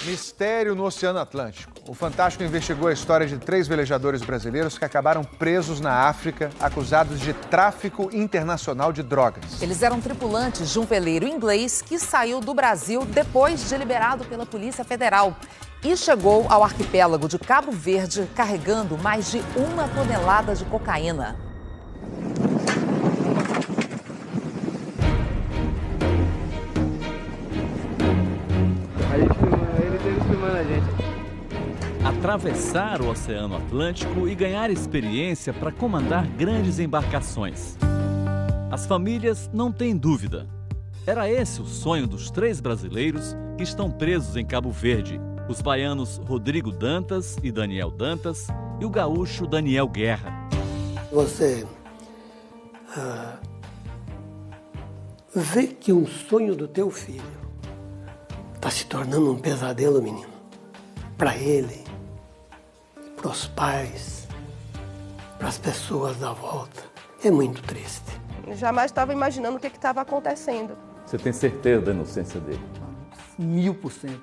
Mistério no Oceano Atlântico. O Fantástico investigou a história de 3 velejadores brasileiros que acabaram presos na África, acusados de tráfico internacional de drogas. Eles eram tripulantes de um veleiro inglês que saiu do Brasil depois de liberado pela Polícia Federal e chegou ao arquipélago de Cabo Verde carregando mais de 1 tonelada de cocaína. Atravessar o Oceano Atlântico e ganhar experiência para comandar grandes embarcações. As famílias não têm dúvida. Era esse o sonho dos 3 brasileiros que estão presos em Cabo Verde. Os baianos Rodrigo Dantas e Daniel Dantas e o gaúcho Daniel Guerra. Você vê que um sonho do teu filho está se tornando um pesadelo, menino. Para ele, para os pais, para as pessoas da volta. É muito triste. Eu jamais estava imaginando o que estava acontecendo. Você tem certeza da inocência dele? 1000%.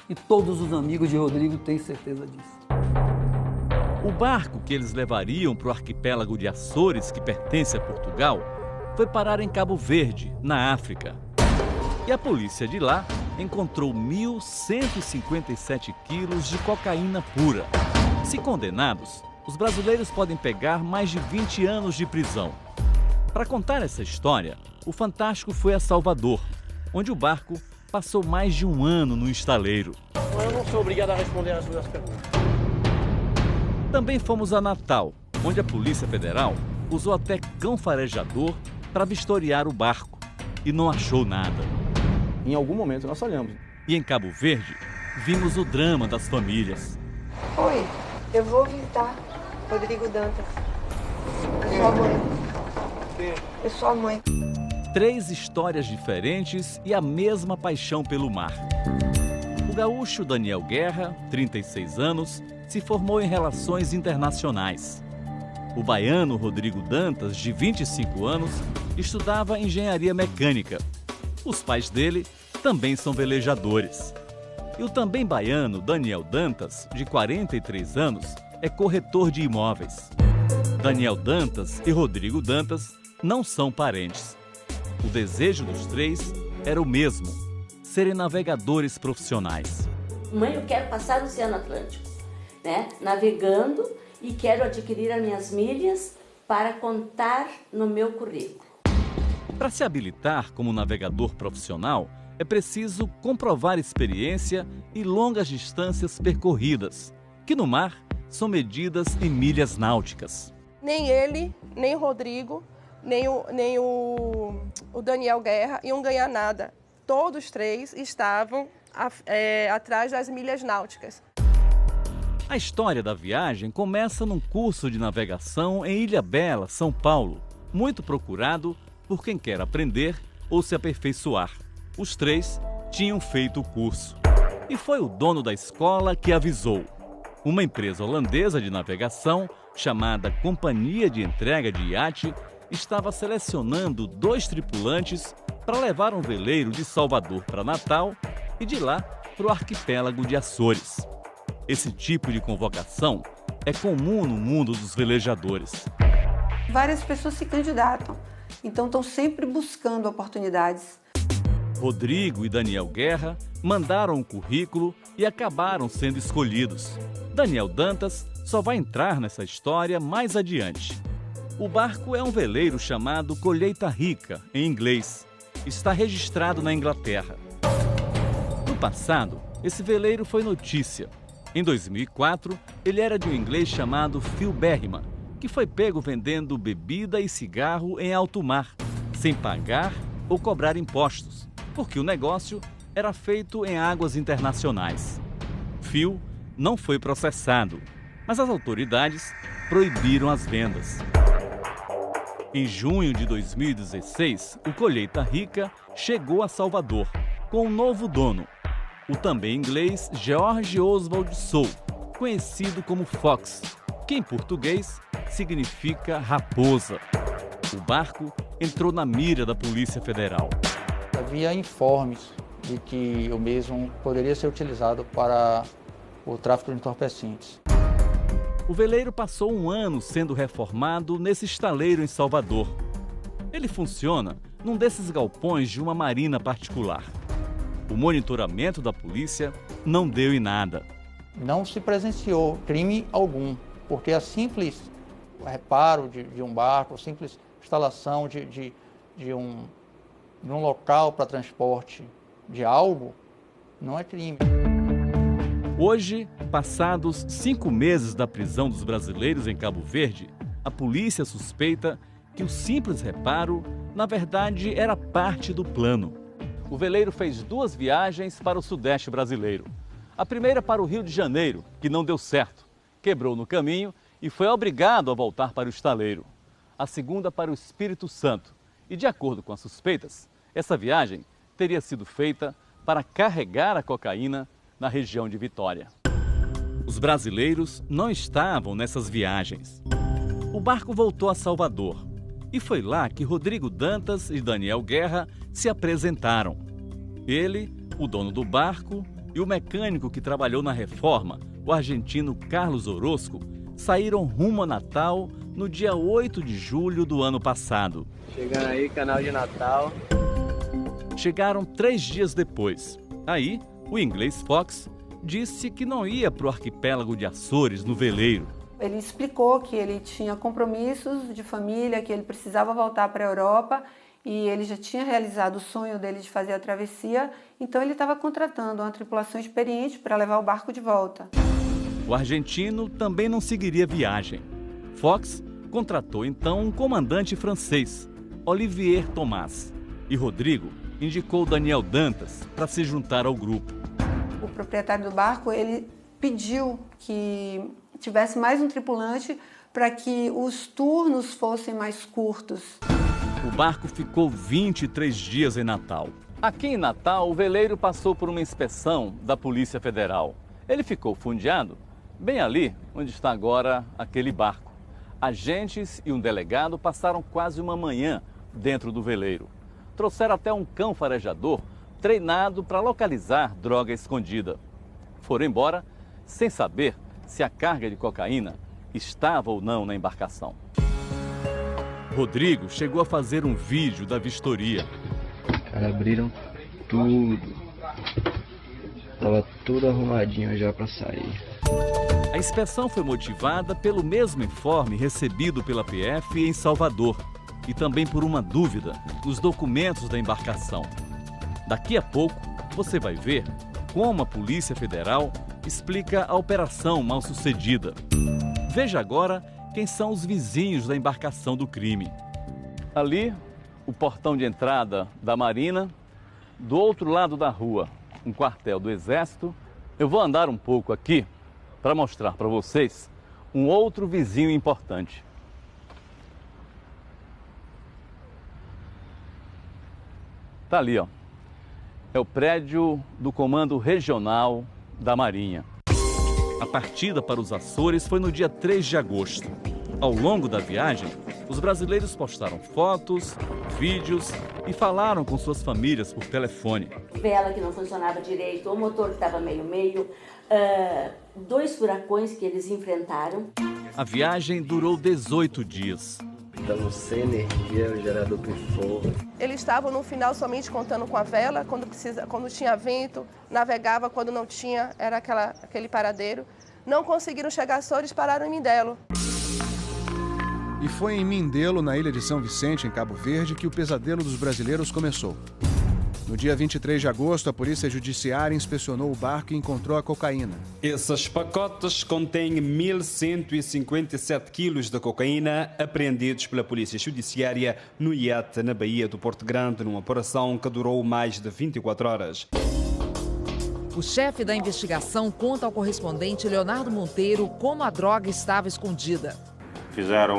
E todos os amigos de Rodrigo têm certeza disso. O barco que eles levariam para o arquipélago de Açores, que pertence a Portugal, foi parar em Cabo Verde, na África. E a polícia de lá encontrou 1.157 quilos de cocaína pura. Se condenados, os brasileiros podem pegar mais de 20 anos de prisão. Para contar essa história, o Fantástico foi a Salvador, onde o barco passou mais de 1 ano no estaleiro. Eu não sou obrigado a responder as suas perguntas. Também fomos a Natal, onde a Polícia Federal usou até cão farejador para vistoriar o barco e não achou nada. Em algum momento nós falhamos. E em Cabo Verde, vimos o drama das famílias. Oi, eu vou visitar Rodrigo Dantas. Eu sou a mãe. Eu sou a mãe. 3 histórias diferentes e a mesma paixão pelo mar. O gaúcho Daniel Guerra, 36 anos, se formou em Relações Internacionais. O baiano Rodrigo Dantas, de 25 anos, estudava Engenharia Mecânica. Os pais dele também são velejadores. E o também baiano Daniel Dantas, de 43 anos, é corretor de imóveis. Daniel Dantas e Rodrigo Dantas não são parentes. O desejo dos 3 era o mesmo: serem navegadores profissionais. Mãe, eu quero passar o Oceano Atlântico, né? Navegando, e quero adquirir as minhas milhas para contar no meu currículo. Para se habilitar como navegador profissional, é preciso comprovar experiência e longas distâncias percorridas, que no mar são medidas em milhas náuticas. Nem ele, nem o Rodrigo, nem o Daniel Guerra iam ganhar nada. Todos 3 estavam atrás das milhas náuticas. A história da viagem começa num curso de navegação em Ilhabela, São Paulo, muito procurado por quem quer aprender ou se aperfeiçoar. Os 3 tinham feito o curso. E foi o dono da escola que avisou. Uma empresa holandesa de navegação, chamada Companhia de Entrega de Iate, estava selecionando 2 tripulantes para levar um veleiro de Salvador para Natal e de lá para o arquipélago de Açores. Esse tipo de convocação é comum no mundo dos velejadores. Várias pessoas se candidatam, então estão sempre buscando oportunidades. Rodrigo e Daniel Guerra mandaram um currículo e acabaram sendo escolhidos. Daniel Dantas só vai entrar nessa história mais adiante. O barco é um veleiro chamado Colheita Rica, em inglês. Está registrado na Inglaterra. No passado, esse veleiro foi notícia. Em 2004, ele era de um inglês chamado Phil Berryman, que foi pego vendendo bebida e cigarro em alto mar, sem pagar ou cobrar impostos, porque o negócio era feito em águas internacionais. Phil não foi processado, mas as autoridades proibiram as vendas. Em junho de 2016, o Colheita Rica chegou a Salvador, com um novo dono, o também inglês George Oswald Sou, conhecido como Fox, que em português significa raposa. O barco entrou na mira da Polícia Federal. Havia informes de que o mesmo poderia ser utilizado para o tráfico de entorpecentes. O veleiro passou um ano sendo reformado nesse estaleiro em Salvador. Ele funciona num desses galpões de uma marina particular. O monitoramento da polícia não deu em nada. Não se presenciou crime algum, porque a simples reparo de um barco, a simples instalação de um local para transporte de algo, não é crime. Hoje, passados 5 meses da prisão dos brasileiros em Cabo Verde, a polícia suspeita que o simples reparo, na verdade, era parte do plano. O veleiro fez 2 viagens para o sudeste brasileiro. A primeira para o Rio de Janeiro, que não deu certo. Quebrou no caminho e foi obrigado a voltar para o estaleiro. A segunda para o Espírito Santo. E, de acordo com as suspeitas, essa viagem teria sido feita para carregar a cocaína na região de Vitória. Os brasileiros não estavam nessas viagens. O barco voltou a Salvador e foi lá que Rodrigo Dantas e Daniel Guerra se apresentaram. Ele, o dono do barco, e o mecânico que trabalhou na reforma, o argentino Carlos Orozco, saíram rumo a Natal no dia 8 de julho do ano passado. Chegando aí, canal de Natal. Chegaram 3 dias depois. Aí, o inglês Fox disse que não ia para o arquipélago de Açores no veleiro. Ele explicou que ele tinha compromissos de família, que ele precisava voltar para a Europa e ele já tinha realizado o sonho dele de fazer a travessia, então ele estava contratando uma tripulação experiente para levar o barco de volta. O argentino também não seguiria a viagem. Fox contratou então um comandante francês, Olivier Thomas, e Rodrigo indicou Daniel Dantas para se juntar ao grupo. O proprietário do barco, ele pediu que tivesse mais um tripulante para que os turnos fossem mais curtos. O barco ficou 23 dias em Natal. Aqui em Natal, o veleiro passou por uma inspeção da Polícia Federal. Ele ficou fundeado bem ali onde está agora aquele barco. Agentes e um delegado passaram quase uma manhã dentro do veleiro. Trouxeram até um cão farejador treinado para localizar droga escondida. Foram embora sem saber se a carga de cocaína estava ou não na embarcação. Rodrigo chegou a fazer um vídeo da vistoria. Cara, abriram tudo. Tava tudo arrumadinho já para sair. A inspeção foi motivada pelo mesmo informe recebido pela PF em Salvador e também por uma dúvida nos documentos da embarcação. Daqui a pouco você vai ver como a Polícia Federal explica a operação mal-sucedida. Veja agora quem são os vizinhos da embarcação do crime. Ali, o portão de entrada da Marina, do outro lado da rua, um quartel do Exército. Eu vou andar um pouco aqui para mostrar para vocês um outro vizinho importante. Está ali, ó. É o prédio do Comando Regional da Marinha. A partida para os Açores foi no dia 3 de agosto. Ao longo da viagem, os brasileiros postaram fotos, vídeos e falaram com suas famílias por telefone. Vela que não funcionava direito, o motor que estava meio, 2 furacões que eles enfrentaram. A viagem durou 18 dias. Estamos sem energia, o gerador pifou. Eles estavam no final somente contando com a vela, quando tinha vento, navegava, quando não tinha, era aquele paradeiro. Não conseguiram chegar a Açores, pararam em Mindelo. E foi em Mindelo, na ilha de São Vicente, em Cabo Verde, que o pesadelo dos brasileiros começou. No dia 23 de agosto, a Polícia Judiciária inspecionou o barco e encontrou a cocaína. Esses pacotes contêm 1.157 quilos de cocaína apreendidos pela Polícia Judiciária no iate na Baía do Porto Grande, numa operação que durou mais de 24 horas. O chefe da investigação conta ao correspondente Leonardo Monteiro como a droga estava escondida. Fizeram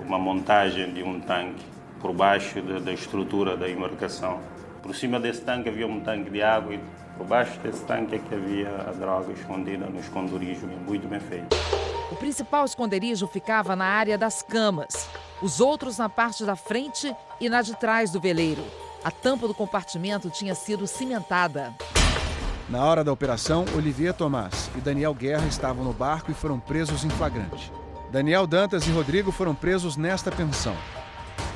uma montagem de um tanque por baixo da estrutura da embarcação. Por cima desse tanque havia um tanque de água e por baixo desse tanque é que havia a droga escondida no esconderijo, muito bem feito. O principal esconderijo ficava na área das camas, os outros na parte da frente e na de trás do veleiro. A tampa do compartimento tinha sido cimentada. Na hora da operação, Olivier Tomás e Daniel Guerra estavam no barco e foram presos em flagrante. Daniel Dantas e Rodrigo foram presos nesta pensão.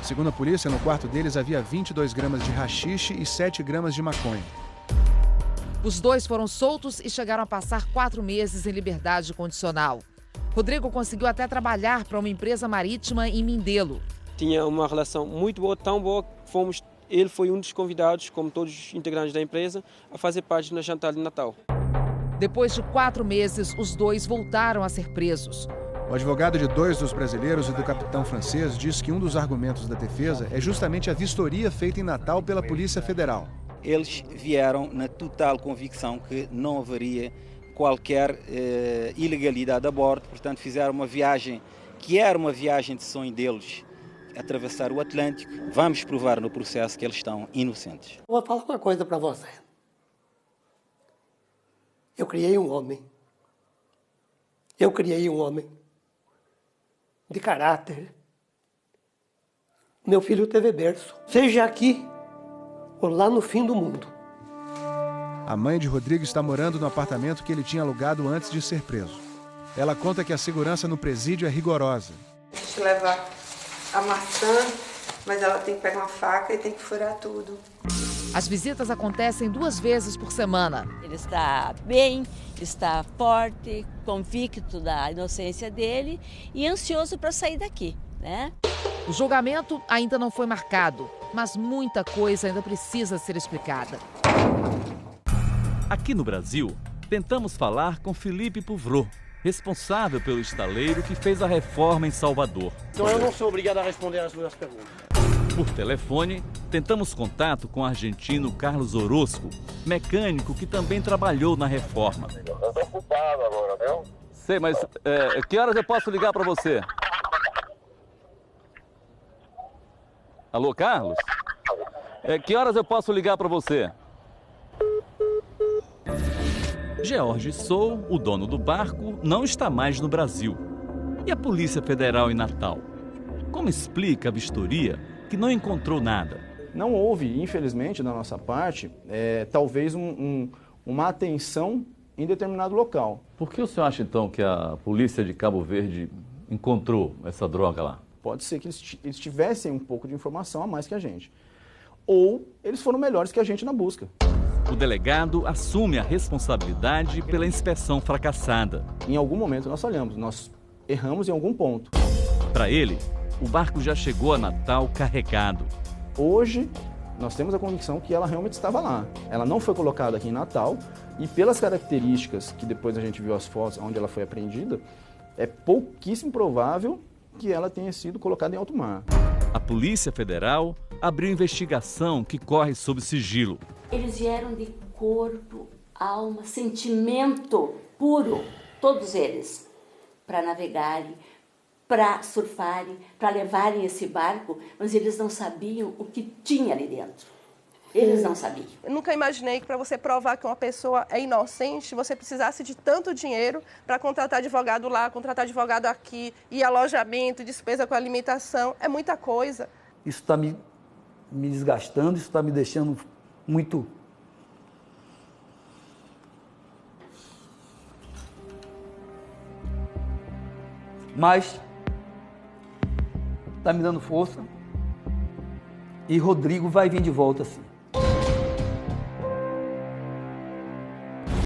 Segundo a polícia, no quarto deles havia 22 gramas de haxixe e 7 gramas de maconha. Os dois foram soltos e chegaram a passar 4 meses em liberdade condicional. Rodrigo conseguiu até trabalhar para uma empresa marítima em Mindelo. Tinha uma relação muito boa, tão boa que ele foi um dos convidados, como todos os integrantes da empresa, a fazer parte na jantar de Natal. Depois de 4 meses, os dois voltaram a ser presos. O advogado de 2 dos brasileiros e do capitão francês diz que um dos argumentos da defesa é justamente a vistoria feita em Natal pela Polícia Federal. Eles vieram na total convicção que não haveria qualquer ilegalidade a bordo, portanto fizeram uma viagem que era uma viagem de sonho deles, atravessar o Atlântico. Vamos provar no processo que eles estão inocentes. Vou falar uma coisa para você. Eu criei um homem de caráter. Meu filho teve berço, seja aqui ou lá no fim do mundo. A mãe de Rodrigo está morando no apartamento que ele tinha alugado antes de ser preso. Ela conta que a segurança no presídio é rigorosa. A gente leva a maçã, mas ela tem que pegar uma faca e tem que furar tudo. As visitas acontecem 2 vezes por semana. Ele está bem, está forte, convicto da inocência dele e ansioso para sair daqui, né? O julgamento ainda não foi marcado, mas muita coisa ainda precisa ser explicada. Aqui no Brasil, tentamos falar com Felipe Pouvreau, responsável pelo estaleiro que fez a reforma em Salvador. Então eu não sou obrigado a responder as suas perguntas. Por telefone, tentamos contato com o argentino Carlos Orozco, mecânico que também trabalhou na reforma. Eu estou ocupado agora, viu? Sei, mas que horas eu posso ligar para você? Alô, Carlos? Que horas eu posso ligar para você? George Sou, o dono do barco, não está mais no Brasil. E a Polícia Federal em Natal? Como explica a vistoria que não encontrou nada? Não houve, infelizmente, da nossa parte, talvez uma atenção em determinado local. Por que o senhor acha, então, que a polícia de Cabo Verde encontrou essa droga lá? Pode ser que eles tivessem um pouco de informação a mais que a gente. Ou eles foram melhores que a gente na busca. O delegado assume a responsabilidade pela inspeção fracassada. Em algum momento nós falhamos, nós erramos em algum ponto. Para ele, o barco já chegou a Natal carregado. Hoje, nós temos a convicção que ela realmente estava lá. Ela não foi colocada aqui em Natal e pelas características que depois a gente viu as fotos onde ela foi apreendida, é pouquíssimo provável que ela tenha sido colocada em alto mar. A Polícia Federal abriu investigação que corre sob sigilo. Eles vieram de corpo, alma, sentimento puro, todos eles, para navegarem, para surfarem, para levarem esse barco, mas eles não sabiam o que tinha ali dentro. Eles não sabiam. Eu nunca imaginei que para você provar que uma pessoa é inocente, você precisasse de tanto dinheiro para contratar advogado lá, contratar advogado aqui, e alojamento, despesa com alimentação, é muita coisa. Isso está me desgastando, isso está me deixando muito... Mas está me dando força e Rodrigo vai vir de volta, sim.